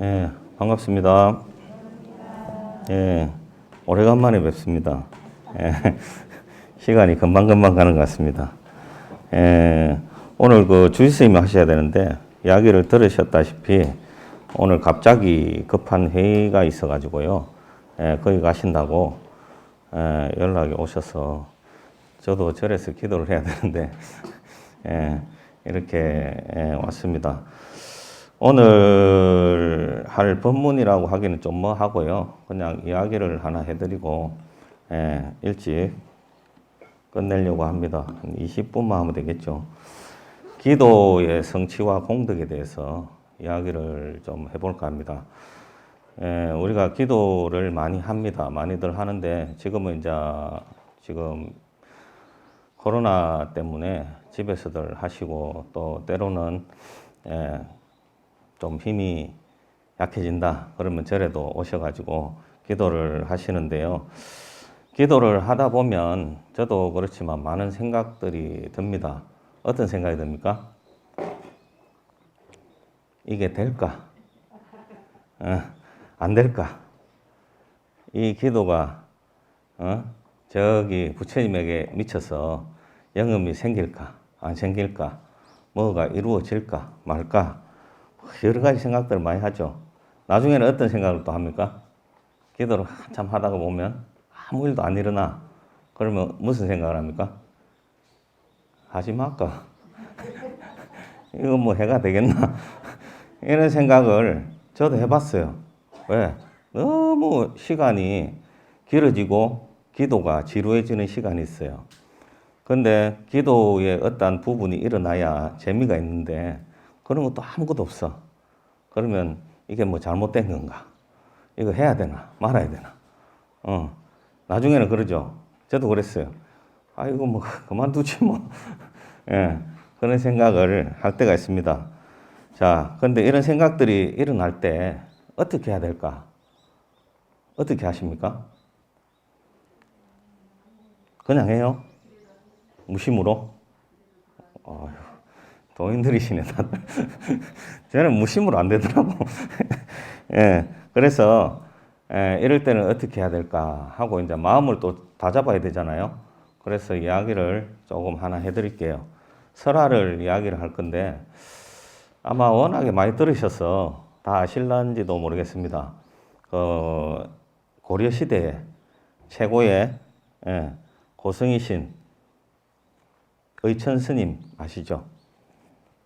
예, 반갑습니다. 예, 오래간만에 뵙습니다. 예, 시간이 금방금방 가는 것 같습니다. 예, 오늘 그 주지스님이 하셔야 되는데, 이야기를 들으셨다시피, 오늘 갑자기 급한 회의가 있어가지고요. 예, 거기 가신다고, 연락이 오셔서, 저도 절에서 기도를 해야 되는데, 이렇게, 왔습니다. 오늘 할 법문이라고 하기는 좀 뭐 하고요. 그냥 이야기를 하나 해드리고, 일찍 끝내려고 합니다. 한 20분만 하면 되겠죠. 기도의 성취와 공덕에 대해서 이야기를 좀 해볼까 합니다. 우리가 기도를 많이 합니다. 많이들 하는데, 지금은 지금 코로나 때문에 집에서들 하시고, 또 때로는, 좀 힘이 약해진다. 그러면 절에도 오셔가지고 기도를 하시는데요. 기도를 하다 보면 저도 그렇지만 많은 생각들이 듭니다. 어떤 생각이 듭니까? 이게 될까? 안 될까? 이 기도가 저기 부처님에게 미쳐서 영음이 생길까? 안 생길까? 뭐가 이루어질까? 말까? 여러 가지 생각들을 많이 하죠. 나중에는 어떤 생각을 또 합니까? 기도를 한참 하다가 보면 아무 일도 안 일어나. 그러면 무슨 생각을 합니까? 하지 말까? 이거 뭐 해가 되겠나? 이런 생각을 저도 해봤어요. 왜? 너무 시간이 길어지고 기도가 지루해지는 시간이 있어요. 근데 기도의 어떤 부분이 일어나야 재미가 있는데 그런 것도 아무것도 없어. 그러면 이게 뭐 잘못된 건가? 이거 해야 되나? 말아야 되나? 나중에는 그러죠. 저도 그랬어요. 아, 이거 뭐 그만두지 뭐. 예, 그런 생각을 할 때가 있습니다. 자, 근데 이런 생각들이 일어날 때 어떻게 해야 될까? 어떻게 하십니까? 그냥 해요? 무심으로? 어휴, 도인들이시네, 다들. 저는 무심으로 안 되더라고. 예, 그래서, 이럴 때는 어떻게 해야 될까 하고 이제 마음을 또 다잡아야 되잖아요. 그래서 이야기를 조금 하나 해드릴게요. 설화를 이야기를 할 건데, 아마 워낙에 많이 들으셔서 다 아실런지도 모르겠습니다. 고려 시대에 최고의 고승이신 의천 스님 아시죠?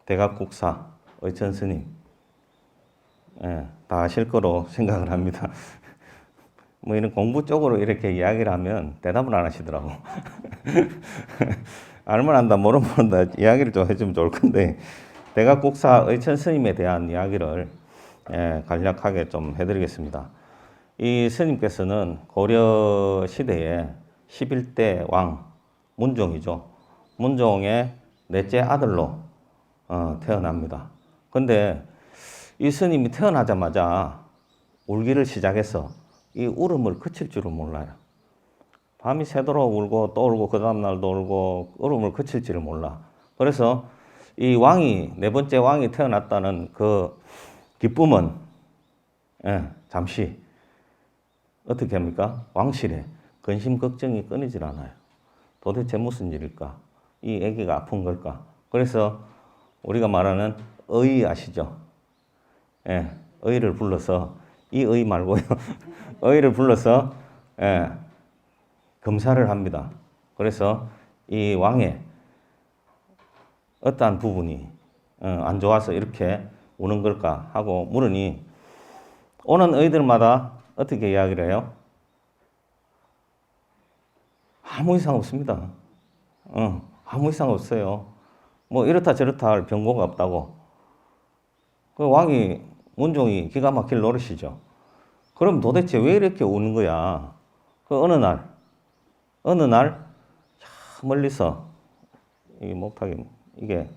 대각국사 의천 스님. 다 아실 거로 생각을 합니다. 뭐 이런 공부 쪽으로 이렇게 이야기를 하면 대답을 안 하시더라고. 알면 안다, 모르면 모른다 이야기를 좀 해주면 좋을 건데, 대각국사 의천 스님에 대한 이야기를 간략하게 좀 해드리겠습니다. 이 스님께서는 고려 시대에 11대 왕 문종이죠. 문종의 넷째 아들로 태어납니다. 근데 이 스님이 태어나자마자 울기를 시작해서 이 울음을 그칠 줄은 몰라요. 밤이 새도록 울고 또 울고 그 다음날도 울고 울음을 그칠지를 몰라. 그래서 이 왕이, 네 번째 왕이 태어났다는 그 기쁨은 잠시 어떻게 합니까? 왕실에 근심 걱정이 끊이질 않아요. 도대체 무슨 일일까? 이 아기가 아픈 걸까? 그래서 우리가 말하는 의 아시죠? 의를 불러서, 이 의 말고요. 의를 불러서 검사를 합니다. 그래서 이 왕의 어떠한 부분이 안 좋아서 이렇게 우는 걸까 하고 물으니, 오는 의들마다 어떻게 이야기를 해요? 아무 이상 없습니다. 아무 이상 없어요. 뭐 이렇다 저렇다 할 병고가 없다고. 그 왕이, 문종이 기가 막힐 노릇이죠. 그럼 도대체 왜 이렇게 우는 거야? 그 어느 날, 멀리서, 이게 못하게, 이게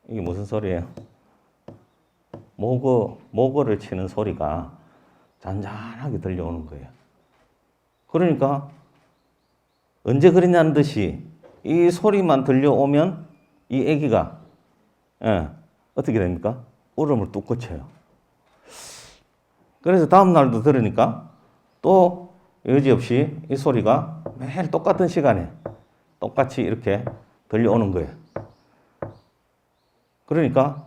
무슨 소리예요? 모거를 치는 소리가 잔잔하게 들려오는 거예요. 그러니까 언제 그랬냐는 듯이 이 소리만 들려오면 이 아기가 예, 어떻게 됩니까? 울음을 뚝 그쳐요. 그래서 다음 날도 들으니까 또 여지없이 이 소리가 매일 똑같은 시간에 똑같이 이렇게 들려오는 거예요. 그러니까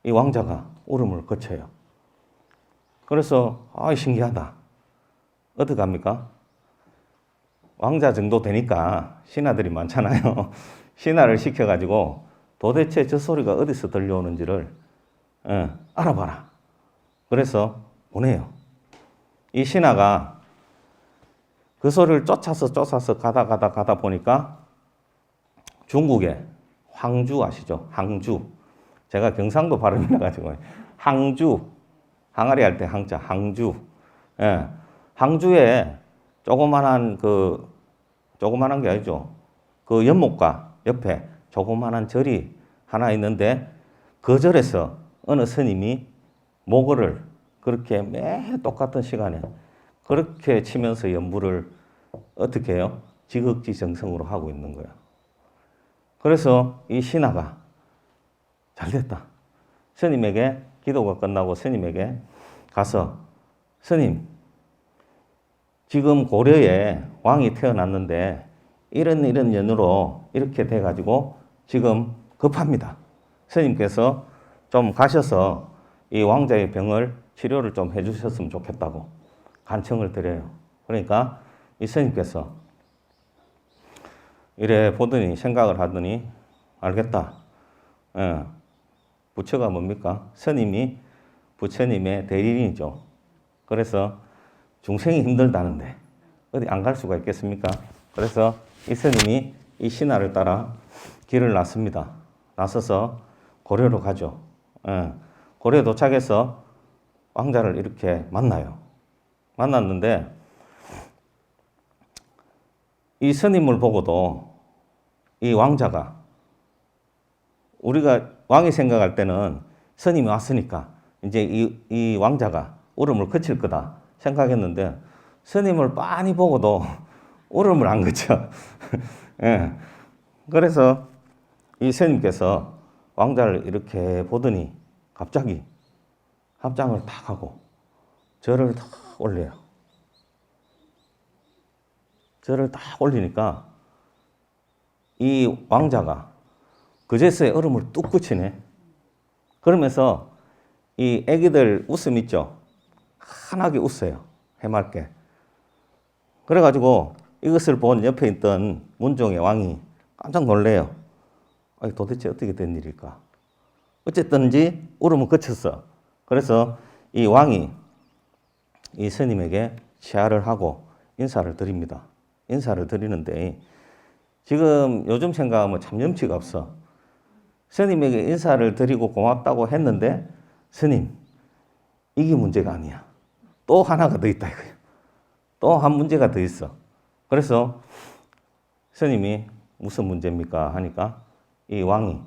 이 왕자가 울음을 그쳐요. 그래서 신기하다. 어떻게 합니까? 왕자 정도 되니까 신하들이 많잖아요. 신하를 시켜가지고 도대체 저 소리가 어디서 들려오는지를 알아봐라. 그래서 보내요. 이 신하가 그 소리를 쫓아서 가다 보니까 중국의 황주 아시죠? 항주. 제가 경상도 발음이 나가지고 항주. 항아리 할 때 항자, 항주. 예. 항주에 조그만한 게 아니죠. 그 연못가 옆에 조그만한 절이 하나 있는데 그 절에서 어느 스님이 모거를 그렇게 매일 똑같은 시간에 그렇게 치면서 연부를 어떻게 해요? 지극지정성으로 하고 있는 거야. 그래서 이 신하가 잘 됐다. 스님에게 기도가 끝나고 스님에게 가서 스님, 지금 고려에 왕이 태어났는데 이런 연유로 이렇게 돼가지고 지금 급합니다. 스님께서 좀 가셔서 이 왕자의 병을 치료를 좀 해주셨으면 좋겠다고 간청을 드려요. 그러니까 이 스님께서 이래 보더니 생각을 하더니 알겠다. 부처가 뭡니까? 스님이 부처님의 대리인이죠. 그래서 중생이 힘들다는데 어디 안 갈 수가 있겠습니까? 그래서 이 스님이 이 신하를 따라 길을 났습니다. 나서서 고려로 가죠. 고려에 도착해서 왕자를 이렇게 만나요. 만났는데 이 스님을 보고도 이 왕자가 우리가 왕이 생각할 때는 스님이 왔으니까 이제 이 왕자가 울음을 그칠 거다 생각했는데 스님을 빤히 보고도 울음을 안 그쳐. 예. 그래서 이 스님께서 왕자를 이렇게 보더니 갑자기 합장을 탁 하고 절을 탁 올려요. 절을 딱 올리니까 이 왕자가 그제서야 얼음을 뚝 그치네. 그러면서 이 애기들 웃음 있죠? 환하게 웃어요. 해맑게. 그래가지고 이것을 본 옆에 있던 문종의 왕이 깜짝 놀래요. 아니, 도대체 어떻게 된 일일까? 어쨌든지 울음은 그쳤어. 그래서 이 왕이 이 스님에게 치하를 하고 인사를 드립니다. 인사를 드리는데 지금 요즘 생각하면 참 염치가 없어. 스님에게 인사를 드리고 고맙다고 했는데 스님, 이게 문제가 아니야. 또 하나가 더 있다 이거야. 또 한 문제가 더 있어. 그래서 스님이 무슨 문제입니까? 하니까 이 왕이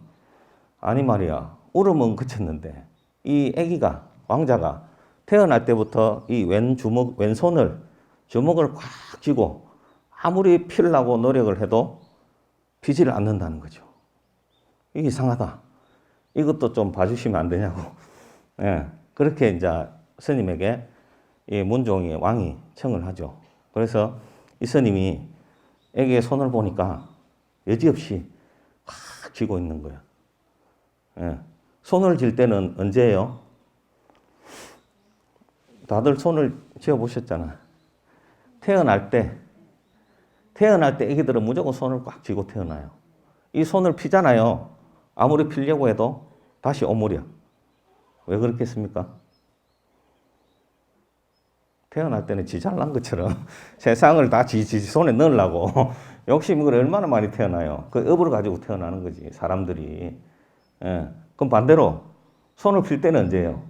아니 말이야. 울음은 그쳤는데 이 아기가 왕자가 태어날 때부터 이 왼손을 주먹을 꽉 쥐고 아무리 피려고 노력을 해도 피지를 않는다는 거죠. 이게 이상하다. 이것도 좀 봐주시면 안 되냐고. 예, 그렇게 이제 스님에게 이 문종의 왕이 청을 하죠. 그래서 이 스님이 애기의 손을 보니까 여지없이 확 쥐고 있는 거야. 예, 손을 쥘 때는 언제예요? 다들 손을 쥐어 보셨잖아. 태어날 때 애기들은 무조건 손을 꽉 쥐고 태어나요. 이 손을 피잖아요. 아무리 피려고 해도 다시 오므려. 왜 그렇겠습니까? 태어날 때는 지 잘난 것처럼 세상을 다 지 손에 넣으려고 욕심을 얼마나 많이 태어나요. 그 업을 가지고 태어나는 거지, 사람들이. 예. 그럼 반대로 손을 필 때는 언제예요?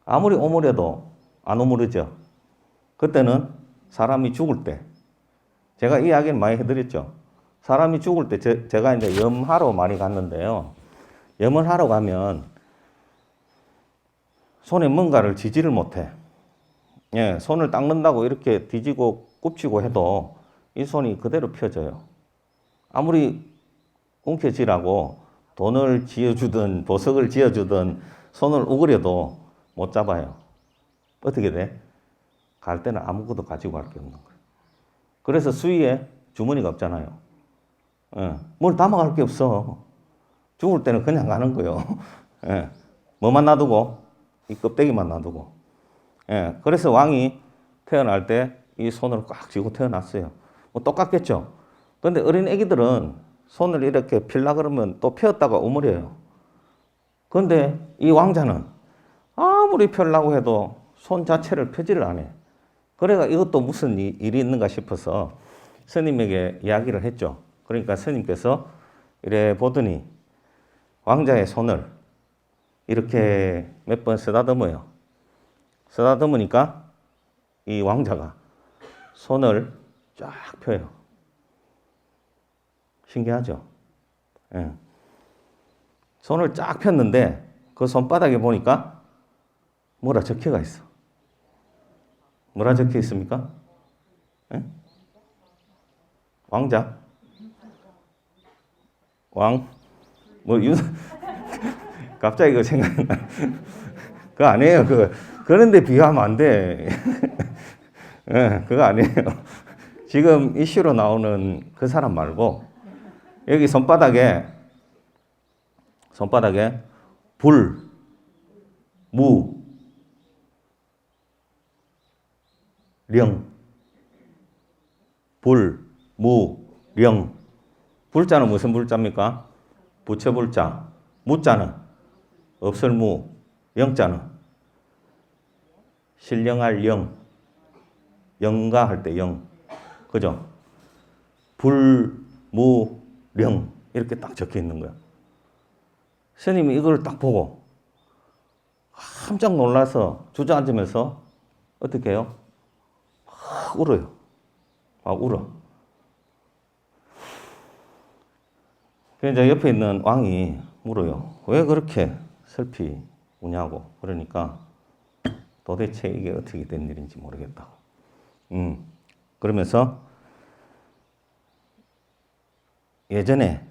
아무리 오므려도 안 오므르죠. 그때는 사람이 죽을 때. 제가 이 이야기를 많이 해드렸죠. 사람이 죽을 때 제가 이제 염하러 많이 갔는데요. 염을 하러 가면 손에 뭔가를 쥐지를 못해. 예, 손을 닦는다고 이렇게 뒤지고 굽히고 해도 이 손이 그대로 펴져요. 아무리 움켜쥐라고 돈을 쥐어주든 보석을 쥐어주든 손을 우그려도 못 잡아요. 어떻게 돼? 갈 때는 아무것도 가지고 갈 게 없는 거예요. 그래서 수위에 주머니가 없잖아요. 예, 뭘 담아갈 게 없어. 죽을 때는 그냥 가는 거예요. 예, 뭐만 놔두고? 이 껍데기만 놔두고. 예, 그래서 왕이 태어날 때 이 손을 꽉 쥐고 태어났어요. 뭐 똑같겠죠? 근데 어린 애기들은 손을 이렇게 펴려 그러면 또 펴었다가 오므려요. 근데 이 왕자는 아무리 펴려고 해도 손 자체를 펴지를 안 해. 그래가 이것도 무슨 일이 있는가 싶어서 스님에게 이야기를 했죠. 그러니까 스님께서 이래 보더니 왕자의 손을 이렇게 몇 번 쓰다듬어요. 쓰다듬으니까 이 왕자가 손을 쫙 펴요. 신기하죠? 예. 손을 쫙 폈는데 그 손바닥에 보니까 뭐라 적혀가 있어. 뭐라 적혀 있습니까? 예? 왕자? 왕? 뭐, 갑자기 그 생각나. 그거 아니에요. 그런데 비유하면 안 돼. 예, 그거 아니에요. 지금 이슈로 나오는 그 사람 말고, 여기 손바닥에 불, 무, 령. 불, 무, 령. 불자는 무슨 불자입니까? 부처불자. 무자는 없을 무. 영자는 신령할 영. 영가 할 때 영. 그죠? 불, 무, 령. 이렇게 딱 적혀 있는 거야. 스님이 이걸 딱 보고 깜짝 놀라서 주저앉으면서 어떻게 해요? 막 울어요. 막 울어. 그래서 옆에 있는 왕이 물어요. 왜 그렇게 슬피 우냐고. 그러니까 도대체 이게 어떻게 된 일인지 모르겠다고. 그러면서 예전에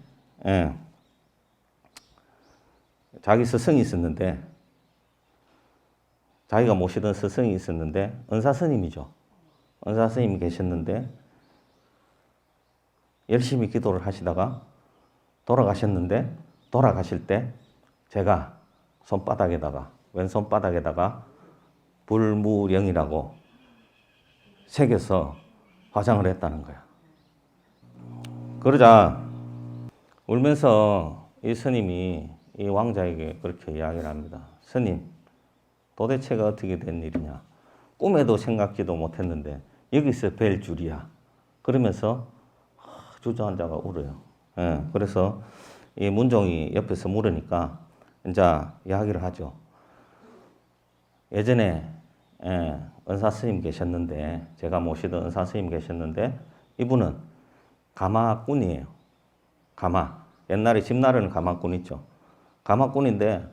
자기 스승이 있었는데, 자기가 모시던 스승이 있었는데, 은사스님이죠. 은사스님이 계셨는데, 열심히 기도를 하시다가 돌아가셨는데, 돌아가실 때 제가 손바닥에다가, 왼손바닥에다가 불무령이라고 새겨서 화장을 했다는 거야. 그러자 울면서 이 스님이 이 왕자에게 그렇게 이야기를 합니다. 스님, 도대체가 어떻게 된 일이냐. 꿈에도 생각지도 못했는데 여기서 뵐 줄이야. 그러면서 주저앉아가 울어요. 예, 그래서 이 문종이 옆에서 물으니까 이제 이야기를 하죠. 예전에 은사 스님 계셨는데, 제가 모시던 은사 스님 계셨는데, 이분은 가마꾼이에요. 가마. 옛날에 집 나르는 가마꾼 있죠. 가마꾼인데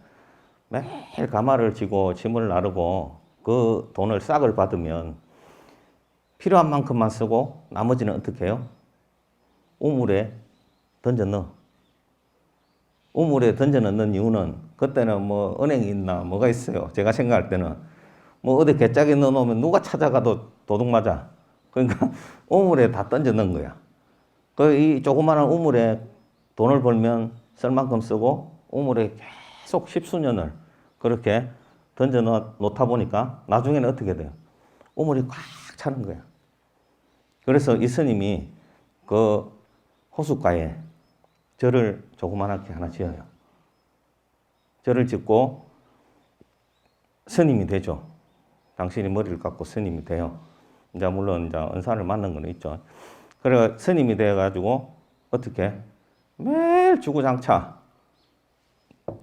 매일 가마를 쥐고 짐을 나르고 그 돈을 싹을 받으면 필요한 만큼만 쓰고 나머지는 어떻게 해요? 우물에 던져 넣어. 우물에 던져 넣는 이유는 그때는 뭐 은행이 있나 뭐가 있어요. 제가 생각할 때는 뭐 어디 개짝에 넣어 놓으면 누가 찾아가도 도둑 맞아. 그러니까 우물에 다 던져 넣은 거야. 그 이 조그마한 우물에 돈을 벌면 쓸 만큼 쓰고 우물에 계속 십수년을 그렇게 던져 놓다 보니까 나중에는 어떻게 돼요? 우물이 꽉 차는 거야. 그래서 이 스님이 그 호숫가에 절을 조그만하게 하나 지어요. 절을 짓고 스님이 되죠. 당신이 머리를 깎고 스님이 돼요. 이제 물론 이제 은사를 만난 건 있죠. 그래 스님이 돼가지고 어떻게 매일 주구장차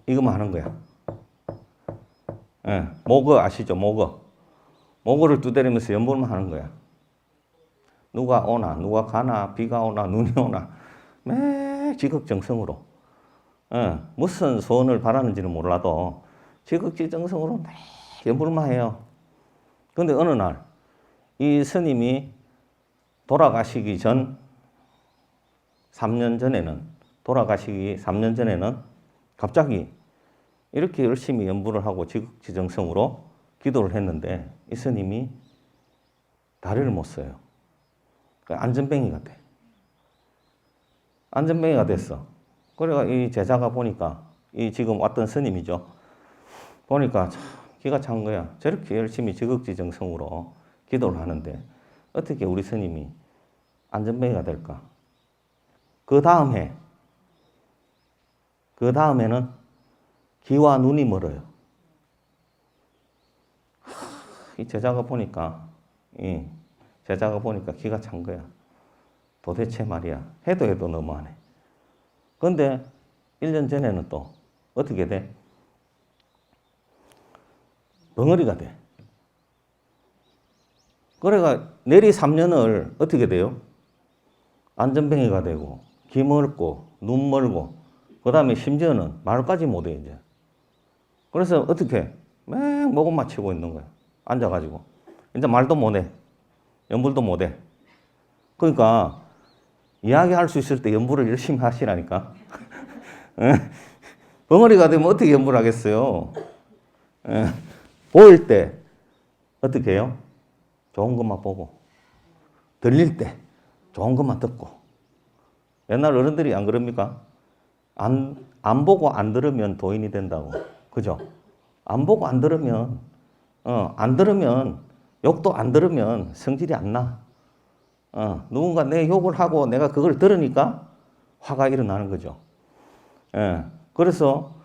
이것만 하는 거야. 예, 목어 아시죠? 목어. 목어를 두드리면서 연불만 하는 거야. 누가 오나, 누가 가나, 비가 오나, 눈이 오나, 매일 지극정성으로. 예, 무슨 소원을 바라는지는 몰라도 지극정성으로 매일 연불만 해요. 근데 어느 날, 이 스님이 돌아가시기 전, 3년 전에는 갑자기 이렇게 열심히 연부를 하고 지극지정성으로 기도를 했는데 이 스님이 다리를 못 써요. 안전뱅이가 돼. 안전뱅이가 됐어. 그래가 이 제자가 보니까 이 지금 왔던 스님이죠. 보니까 참 기가 찬 거야. 저렇게 열심히 지극지정성으로 기도를 하는데 어떻게 우리 스님이 안전뱅이가 될까? 그 다음에는 귀와 눈이 멀어요. 이 제자가 보니까 기가 찬 거야. 도대체 말이야. 해도 너무하네. 그런데 1년 전에는 또 어떻게 돼? 벙어리가 돼. 그래가 내리 3년을 어떻게 돼요? 안전뱅이가 되고 귀 멀고 눈 멀고 그 다음에 심지어는 말까지 못해 이제. 그래서 어떻게 맹 목은 맞추고 있는 거야. 앉아가지고 이제 말도 못해. 연불도 못해. 그러니까 이야기할 수 있을 때 연불을 열심히 하시라니까. 벙어리가 되면 어떻게 연불을 하겠어요? 보일 때 어떻게 해요? 좋은 것만 보고 들릴 때 좋은 것만 듣고. 옛날 어른들이 안 그럽니까? 안 보고 안 들으면 도인이 된다고. 그죠? 안 보고 안 들으면 욕도 안 들으면 성질이 안 나. 누군가 내 욕을 하고 내가 그걸 들으니까 화가 일어나는 거죠. 그래서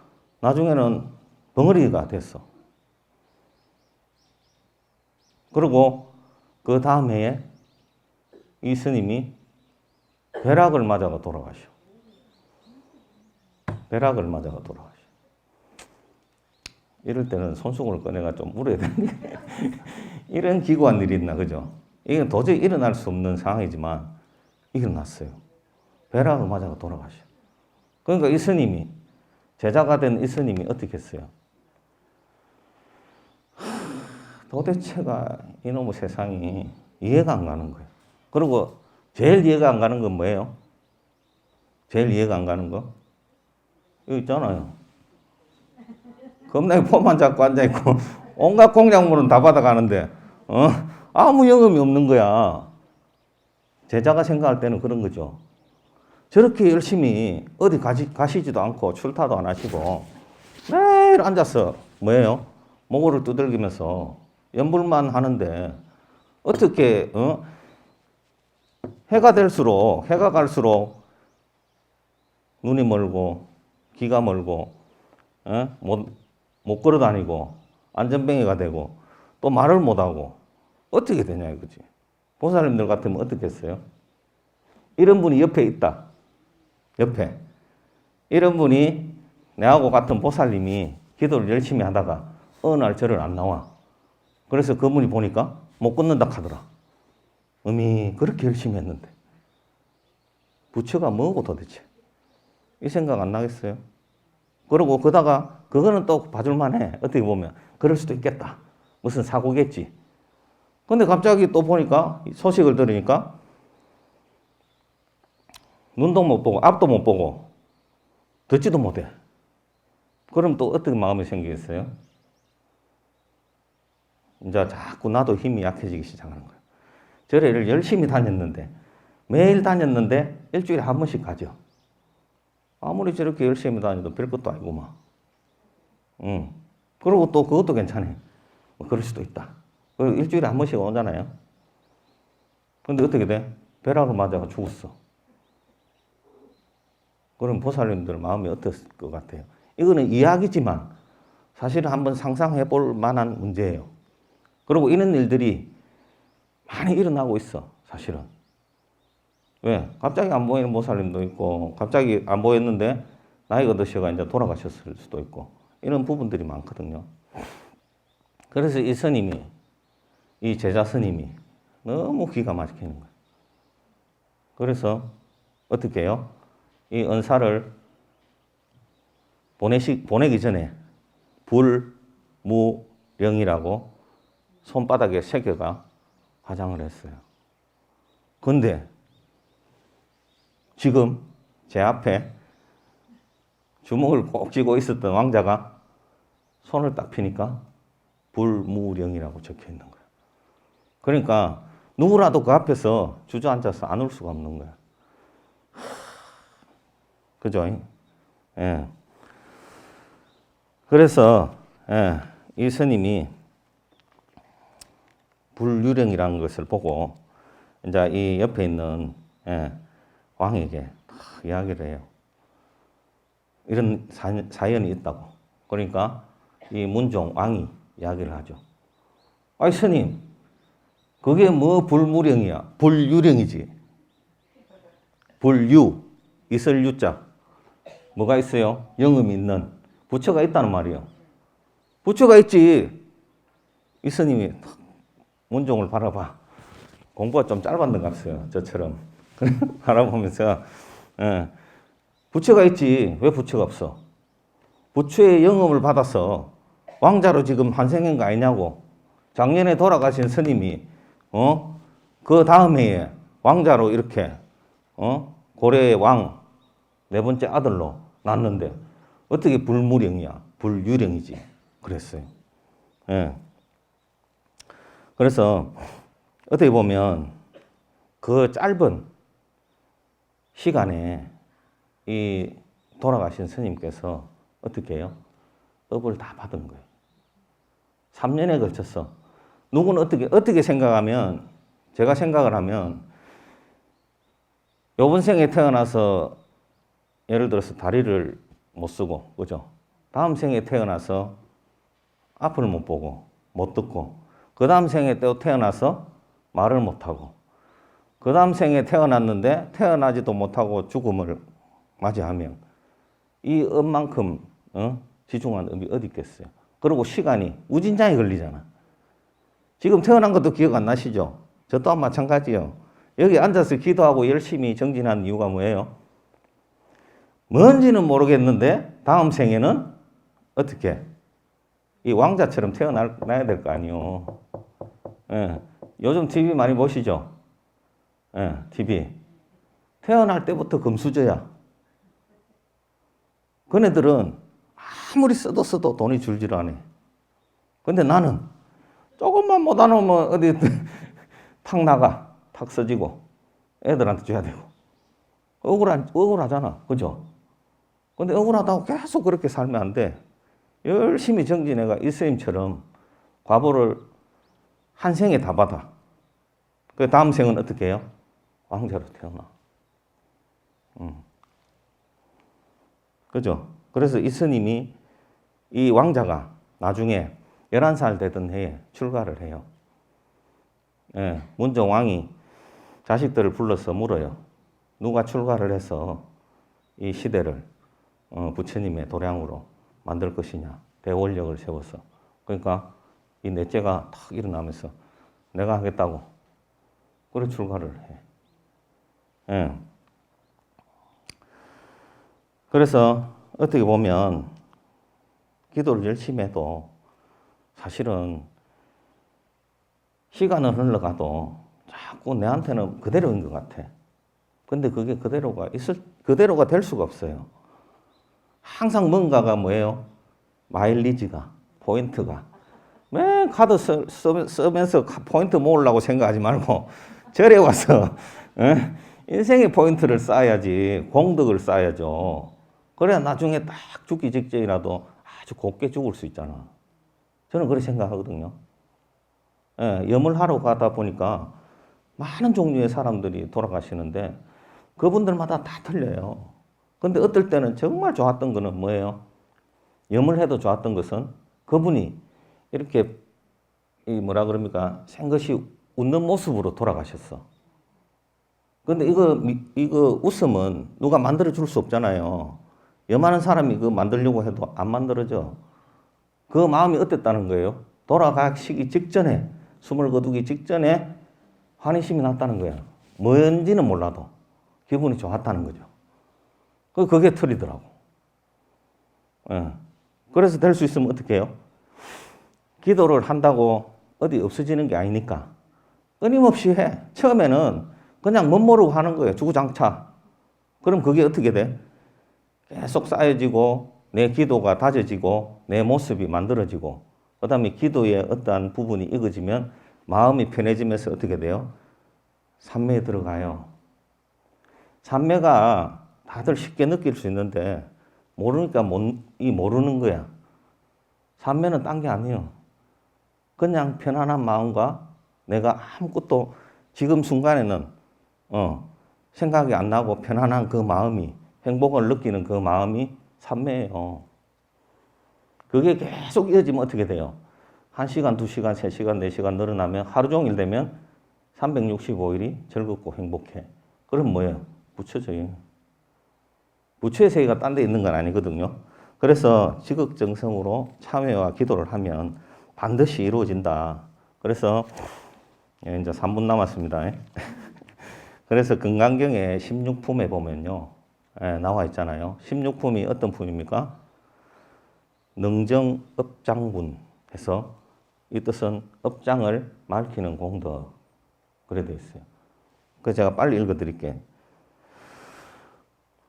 나중에는 벙어리가 됐어. 그리고 그 다음 해에 이 스님이 벼락을 맞아가 돌아가셔. 벼락을 맞아가 돌아가셔. 이럴 때는 손수건을 꺼내가 좀 물어야 되는데 이런 기구한 일이 있나, 그죠? 이건 도저히 일어날 수 없는 상황이지만 일어났어요. 벼락을 맞아가 돌아가셔. 그러니까 이 스님이, 제자가 된 이 스님이 어떻게 했어요? 도대체가 이놈의 세상이 이해가 안 가는 거예요. 그리고 제일 이해가 안 가는 건 뭐예요? 제일 이해가 안 가는 거? 이거 있잖아요. 겁나게 폼만 잡고 앉아있고 온갖 공작물은 다 받아가는데 아무 영험이 없는 거야. 제자가 생각할 때는 그런 거죠. 저렇게 열심히 어디 가시지도 않고 출타도 안 하시고 매일 앉아서 뭐예요? 목을 두들기면서 연불만 하는데 어떻게 해가 갈수록 눈이 멀고 귀가 멀고 못 걸어 다니고 안전뱅이가 되고 또 말을 못하고 어떻게 되냐 이거지. 보살님들 같으면 어떻게 했어요? 이런 분이 옆에 있다. 옆에. 이런 분이 내하고 같은 보살님이 기도를 열심히 하다가 어느 날 절을 안 나와. 그래서 그분이 보니까 못 걷는다 하더라. 그렇게 열심히 했는데. 부처가 뭐고 도대체? 이 생각 안 나겠어요? 그러고 그다가 그거는 또 봐줄만해. 어떻게 보면 그럴 수도 있겠다. 무슨 사고겠지. 근데 갑자기 또 보니까 소식을 들으니까 눈도 못 보고 앞도 못 보고 듣지도 못해. 그럼 또 어떻게 마음이 생기겠어요? 이제 자꾸 나도 힘이 약해지기 시작하는 거예요. 절에를 열심히 다녔는데 매일 다녔는데 일주일에 한 번씩 가죠. 아무리 저렇게 열심히 다녀도 별것도 아니고 막. 그리고 또 그것도 괜찮아요. 그럴 수도 있다. 그리고 일주일에 한 번씩 오잖아요. 근데 어떻게 돼? 벼락을 맞아가 죽었어. 그럼 보살님들 마음이 어땠을 것 같아요? 이거는 이야기지만 사실은 한번 상상해 볼 만한 문제예요. 그리고 이런 일들이 많이 일어나고 있어, 사실은. 왜? 갑자기 안 보이는 보살님도 있고, 갑자기 안 보였는데 나이가 드셔가 이제 돌아가셨을 수도 있고, 이런 부분들이 많거든요. 그래서 이 스님이, 이 제자 스님이 너무 기가 막히는 거예요. 그래서 어떻게 해요? 이 은사를 보내기 전에 불무령이라고 손바닥에 새겨가 화장을 했어요. 근데 지금 제 앞에 주먹을 꼭 쥐고 있었던 왕자가 손을 딱 피니까 불무령이라고 적혀 있는 거야. 그러니까 누구라도 그 앞에서 주저앉아서 안 울 수가 없는 거야. 그죠? 예. 그래서 예, 이 스님이 불유령이라는 것을 보고 이제 이 옆에 있는 예, 왕에게 이야기를 해요. 이런 사연이 있다고. 그러니까 이 문종 왕이 이야기를 하죠. 아이 스님, 그게 뭐 불무령이야? 불유령이지. 불유, 있을 유자. 뭐가 있어요? 영음이 있는 부처가 있다는 말이에요. 부처가 있지. 이 스님이 문종을 바라봐. 공부가 좀 짧았는 것 같아요. 저처럼. 바라보면서 부처가 있지. 왜 부처가 없어? 부처의 영음을 받아서 왕자로 지금 환생한 거 아니냐고. 작년에 돌아가신 스님이 그 다음 해에 왕자로 이렇게 고려의 왕 네 번째 아들로 낳았는데 어떻게 불무령이야? 불유령이지. 그랬어요. 예. 그래서 어떻게 보면 그 짧은 시간에 이 돌아가신 스님께서 어떻게 해요? 업을 다 받은 거예요. 3년에 걸쳐서. 누구는 어떻게 생각하면, 제가 생각을 하면, 요번 생에 태어나서 예를 들어서 다리를 못 쓰고, 그죠? 다음 생에 태어나서 앞을 못 보고, 못 듣고, 그 다음 생에 또 태어나서 말을 못하고, 그 다음 생에 태어났는데 태어나지도 못하고 죽음을 맞이하면 이 업만큼 지중한 업이 어디 있겠어요? 그리고 시간이 우진장이 걸리잖아. 지금 태어난 것도 기억 안 나시죠? 저 또한 마찬가지요. 여기 앉아서 기도하고 열심히 정진하는 이유가 뭐예요? 뭔지는 모르겠는데 다음 생에는 어떻게? 이 왕자처럼 태어나야 될 거 아니요. 예. 요즘 TV 많이 보시죠? 예, TV. 태어날 때부터 금수저야. 그네들은 아무리 써도 돈이 줄질 않아. 근데 나는 조금만 못하면 어디 탁 나가. 탁 써지고 애들한테 줘야 되고. 억울하잖아. 그죠? 근데 억울하다고 계속 그렇게 살면 안 돼. 열심히 정진해가 이스님처럼 과보를 한 생에 다 받아. 그 다음 생은 어떻게 해요? 왕자로 태어나. 그죠? 그래서 이 스님이 이 왕자가 나중에 11살 되던 해에 출가를 해요. 예, 문종 왕이 자식들을 불러서 물어요. 누가 출가를 해서 이 시대를 부처님의 도량으로 만들 것이냐. 대원력을 세워서. 그러니까 이 넷째가 탁 일어나면서 내가 하겠다고. 그래 출가를 해. 예. 그래서 어떻게 보면 기도를 열심히 해도 사실은 시간은 흘러가도 자꾸 내한테는 그대로인 것 같아. 근데 그게 그대로가 될 수가 없어요. 항상 뭔가가 뭐예요? 마일리지가, 포인트가. 맨 카드 쓰면서 포인트 모으려고 생각하지 말고 절에 와서 인생의 포인트를 쌓아야지, 공덕을 쌓아야죠. 그래야 나중에 딱 죽기 직전이라도 아주 곱게 죽을 수 있잖아. 저는 그렇게 생각하거든요. 예, 염을 하러 가다 보니까 많은 종류의 사람들이 돌아가시는데 그분들마다 다 틀려요. 근데 어떨 때는 정말 좋았던 거는 뭐예요? 염을 해도 좋았던 것은 그분이 이렇게 생것이 웃는 모습으로 돌아가셨어. 근데 이거 웃음은 누가 만들어 줄 수 없잖아요. 염하는 사람이 그거 만들려고 해도 안 만들어져. 그 마음이 어땠다는 거예요? 돌아가시기 직전에, 숨을 거두기 직전에 환희심이 났다는 거야. 뭔지는 몰라도 기분이 좋았다는 거죠. 그게 틀리더라고. 예. 그래서 될 수 있으면 어떻게 해요? 기도를 한다고 어디 없어지는 게 아니니까 끊임없이 해. 처음에는 그냥 멋모르고 하는 거예요. 주구장창. 그럼 그게 어떻게 돼? 계속 쌓여지고 내 기도가 다져지고 내 모습이 만들어지고 그 다음에 기도의 어떠한 부분이 익어지면 마음이 편해지면서 어떻게 돼요? 산매에 들어가요. 산매가 다들 쉽게 느낄 수 있는데 모르니까 모르는 거야. 산매는 딴 게 아니에요. 그냥 편안한 마음과 내가 아무것도 지금 순간에는 생각이 안 나고 편안한 그 마음이 행복을 느끼는 그 마음이 산매예요. 그게 계속 이어지면 어떻게 돼요? 1시간, 2시간, 3시간, 4시간 늘어나면 하루 종일 되면 365일이 즐겁고 행복해. 그럼 뭐예요? 부처죠. 부처의 세계가 딴 데 있는 건 아니거든요. 그래서 지극정성으로 참회와 기도를 하면 반드시 이루어진다. 그래서 이제 3분 남았습니다. 그래서 금강경의 16품에 보면요. 나와 있잖아요. 16품이 어떤 품입니까? 능정업장분 해서 이 뜻은 업장을 밝히는 공덕. 그래 되어 있어요. 그래서 제가 빨리 읽어드릴게요.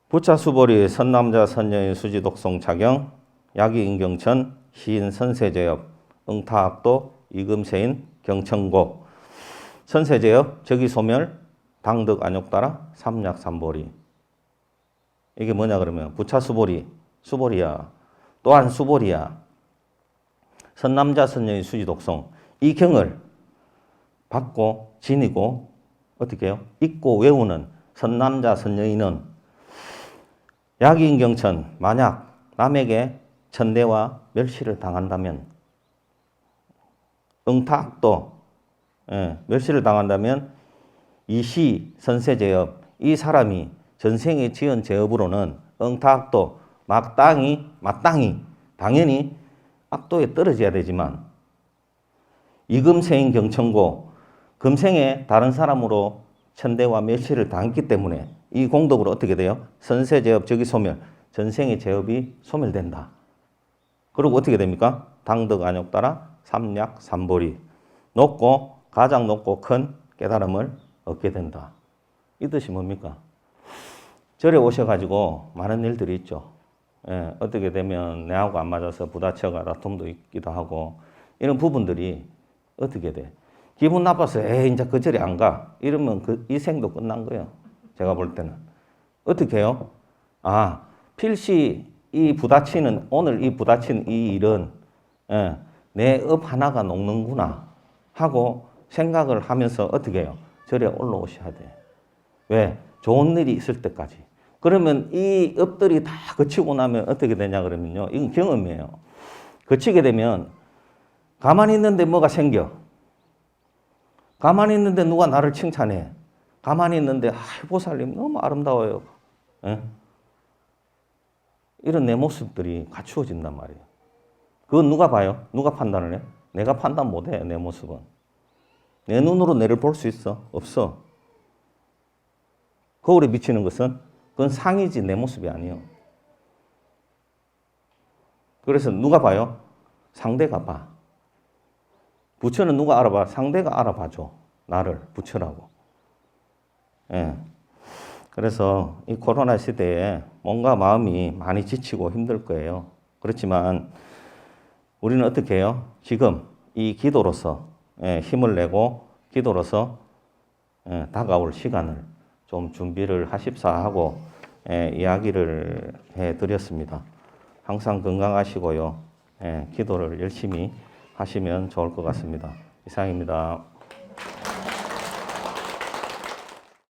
부차수보리 선남자 선녀인 수지독송 자경 야기인경천 시인 선세제엽 응타악도 이금세인 경천고 선세제엽 적이소멸 당덕 안욕따라 삼약삼보리. 이게 뭐냐 그러면 부차수보리 수보리야. 또한 수보리야. 선남자 선녀인 수지독송 이 경을 받고 지니고 어떻게 해요? 읽고 외우는 선남자 선녀인은 야기인경천 만약 남에게 천대와 멸시를 당한다면 응탁도 멸시를 당한다면 이시 선세제업 이 사람이 전생에 지은 제업으로는 응탁도 마땅히 당연히 악도에 떨어져야 되지만 이금생인 경천고 금생에 다른 사람으로 천대와 멸시를 당했기 때문에 이 공덕으로 어떻게 돼요? 선세제업 적이소멸 전생의 제업이 소멸된다. 그리고 어떻게 됩니까? 당덕 안욕따라 삼약삼보리 높고 가장 높고 큰 깨달음을 얻게 된다. 이 뜻이 뭡니까? 절에 오셔가지고 많은 일들이 있죠. 어떻게 되면 내하고 안 맞아서 부딪혀가 다툼도 있기도 하고 이런 부분들이 어떻게 돼? 기분 나빠서 이제 그 절에 안 가. 이러면 이 생도 끝난 거예요. 제가 볼 때는. 어떻게 해요? 필시 오늘 이 부딪힌 이 일은 내 업 하나가 녹는구나 하고 생각을 하면서 어떻게 해요? 절에 올라오셔야 돼. 왜? 좋은 일이 있을 때까지. 그러면 이 업들이 다 거치고 나면 어떻게 되냐 그러면요. 이건 경험이에요. 거치게 되면 가만히 있는데 뭐가 생겨. 가만히 있는데 누가 나를 칭찬해. 가만히 있는데 보살님 너무 아름다워요. 이런 내 모습들이 갖추어진단 말이에요. 그건 누가 봐요? 누가 판단을 해? 내가 판단 못해 내 모습은. 내 눈으로 내를 볼 수 있어? 없어. 거울에 비치는 것은 그건 상이지 내 모습이 아니에요. 그래서 누가 봐요? 상대가 봐. 부처는 누가 알아봐? 상대가 알아봐줘. 나를 부처라고. 그래서 이 코로나 시대에 뭔가 마음이 많이 지치고 힘들 거예요. 그렇지만 우리는 어떻게 해요? 지금 이 기도로서 힘을 내고 기도로서 다가올 시간을 좀 준비를 하십사 하고 이야기를 해드렸습니다. 항상 건강하시고요. 기도를 열심히 하시면 좋을 것 같습니다. 이상입니다.